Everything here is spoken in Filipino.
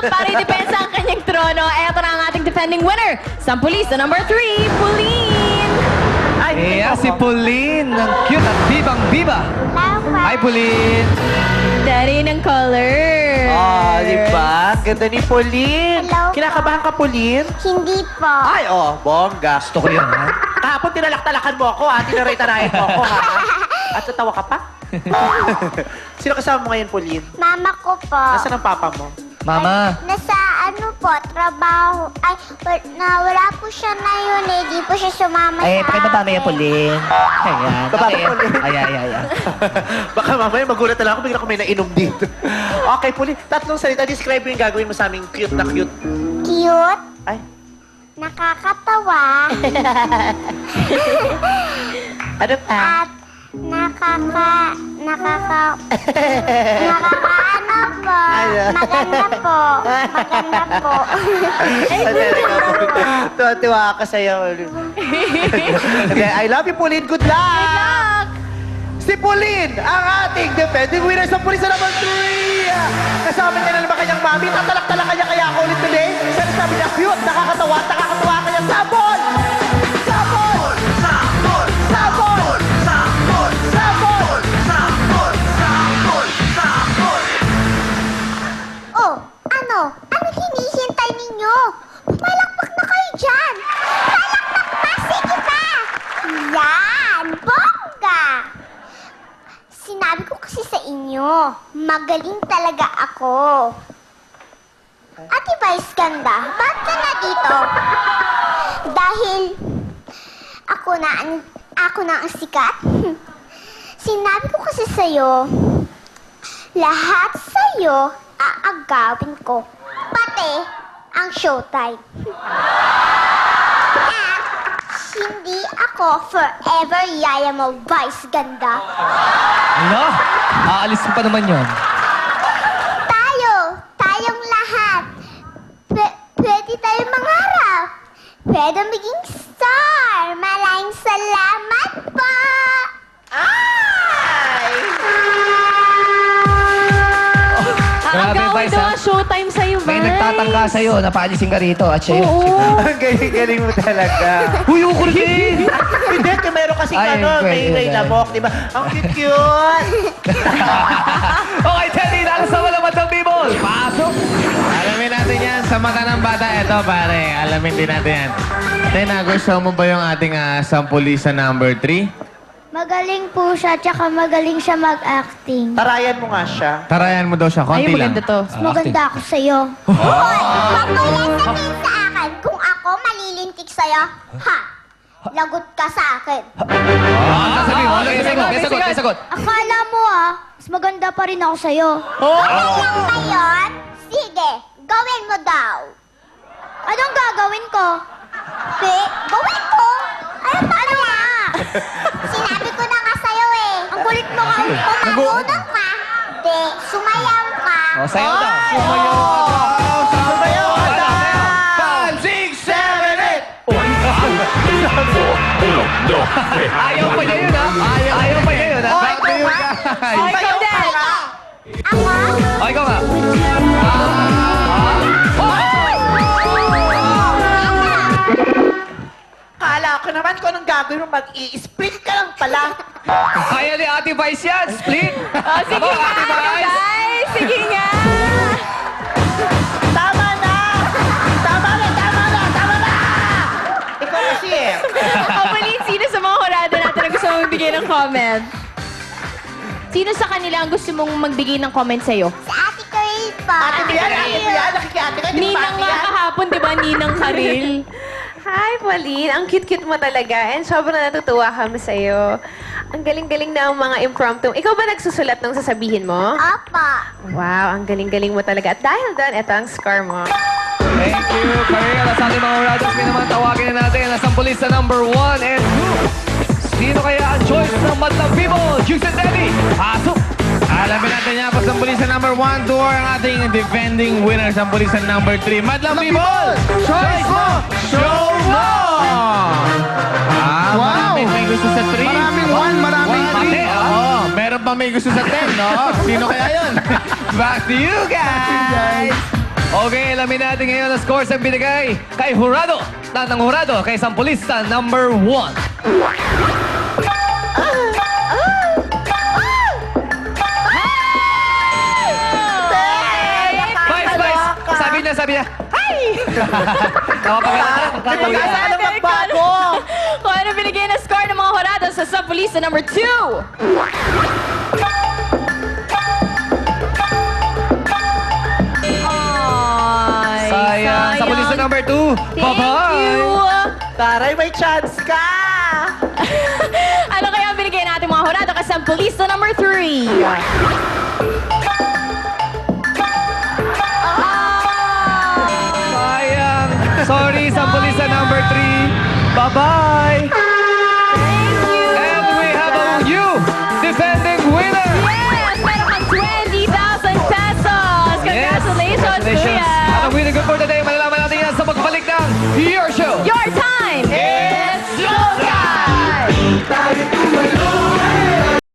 para i-depensa ang kanyang trono. Eto na ang ating defending winner. Sampulisa number 3, Pauline. Iya, si Pauline. Ang cute at bibang-biba. Hi, Pauline. Daddy ng color. Oh, di ba? Ganda ni Pauline. Hello po. Kinakabahan ka, Pauline? Hindi po. Ay, oh, bongga. Gusto ko yun, ha? Kahapon tinalak-talakan mo ako, ha? Tinaray-tarayan mo ako, ha? At natawa ka pa? Sino kasama mo ngayon, Pauline? Mama ko po. Nasaan ang papa mo? Mama. Nasa ano po, trabaho. Ay, wala po siya na yun eh. Di po siya sumama sa pakibaba mo akin. yan, Pauline. Ayan. Baba mo, Okay. Pauline. Ayan. Baka mamaya magulat na lang ako, bigla ko may nainom dito. Okay, Pauline, tatlong salita. Describe mo yung gagawin mo sa aming cute na cute. Cute. Ay, Nakakatawa. ano pa? At nakakaano po. Maganda po. Maganda po. Tuwa ka sa'yo. Okay, I love you, Pauline. Good luck! Si Pauline, ang ating defending winner sa Pulisa number 3! Kasama niya na naman kanyang mami. Tatalak-talak kanya kaya ako ulit today. Siya sabi niya, cute, nakakatawa kanya. Sabon! Sabon! Sabon! Sabon! Sabon! Sabon! Sabon! Sabon! Sabon! Oh, ano? Ano hinihintay ninyo? Palakpak na kayo dyan! Palakpak pa! Sige pa! Yan! Bongga! Sinabi ko kasi sa inyo, magaling talaga ako. Ate Vice Ganda, ba't ka na dito? Dahil ako na ang sikat? Sinabi ko kasi sa'yo, lahat sa'yo aagawin ko. Pati ang showtime. At hindi ako forever yaya mo, Vice Ganda. Ano? Aalis mo pa naman yun. Tayong lahat. Pwede tayong mangarap. Pwede maging star. Maraming salamat po. Ay! Grabe, Aagawin Vice, daw ha? ang showtime sa'yo, Vice. May nagtatangka sa'yo na paalisin ka rito at siya yun. Oo. Ang galing-galing mo talaga. Huy, ukur din! Hindi, meron kasing Ay, ano, pwede may na. lamok, di ba? Ang cute-cute! Okay, Teddy, dahil sa wala matang people. Pasok! Alamin natin yan sa mata ng bata. Eto, pare. Alamin din natin yan. Tena, gusto mo ba yung ating sampulisa number 3? Magaling po siya, tsaka magaling siya mag-acting. Tarayan mo nga siya. Tarayan mo daw siya. Konti Ay, lang. maganda to. Maganda ako sa'yo. Hoy! Huwag mo yan sabihin sa akin. Kung ako malilintik sa'yo, ha? Lagot ka sa akin. Sasabihin mo, may sagot. Akala mo mas maganda pa rin ako sa'yo. Okay lang ba yun? Sige, gawin mo daw. Anong gagawin ko? Gawin ko? Ano nga? Sinabi ko na nga sa'yo eh. Ang kulit mo ka, umagunong ka. Sumayaw ka. O, sayo daw. Sumayaw ka na! 5, 6, 7, 8! Ayaw pa niya yun, ha? Ayaw pa niya yun, ha? Back to you guys! Oh, ikaw din. Ako? O, ikaw nga. Kala ko naman kung anong gagawin mo, mag-i-split ka lang pala. Kaya ni Ate Vice yan, split. Oh, sige nga, Ate Vice. guys. Sige nga. Tama na! Tama na! Tama na! Tama na! Ikaw kasi eh. Pauline, sino sa mga horado natin na gusto mong magbigay ng comment? Sino sa kanila ang gusto mong magbigay ng comment sa'yo? Sa ate Karil po. Ate mo yan, nakikiate ka, di ba Ninang ate nga yan? kahapon, di ba? Ninang Karil. Hi, Pauline. Ang cute-cute mo talaga. And sobrang natutuwa kami sa'yo. Ang galing-galing na ang mga impromptu. Ikaw ba nagsusulat ng sasabihin mo? Apa. Wow, ang galing-galing mo talaga. At dahil doon, ito ang score mo. Thank you, Karel. Sa ating mga orados, may naman tawagin na natin ang sampulista number 1 and 2. Sino kaya ang choice ng Madlang People? Jukes and Debbie, pasok! Alamin natin yan. Sampulisa number 1 to ang ating defending winner. Sampulisa number 3. Madlang people! Choice mo! Show mo! Maraming may gusto sa 3. Maraming 1, maraming 3. Oo, meron pa may gusto sa 10, no? Sino kaya yun? Back to you guys! Okay, alamin natin ngayon ang scores ang binigay kay Jurado. Ng Jurado kay Sampulista number 1. Sabi niya, hi! Sana magbago! Kung ano binigay na score ng mga Jurado sa Sampulista number 2. Ay, Sayang. Sampulista number 2. Thank Bye-bye! you. Taray, may chance ka! Ano kaya ang binigay natin mga Jurado kay Sampulista number 3? Sayang. Sorry, Sampulista number 3. Bye-bye! Thank you. And we have a new defending winner! Yes, meron kang 20,000 pesos. Congratulations, Congratulations. Kuya. At ang winning good for today, malalaman natin yan sa pagbalik ng Your Show!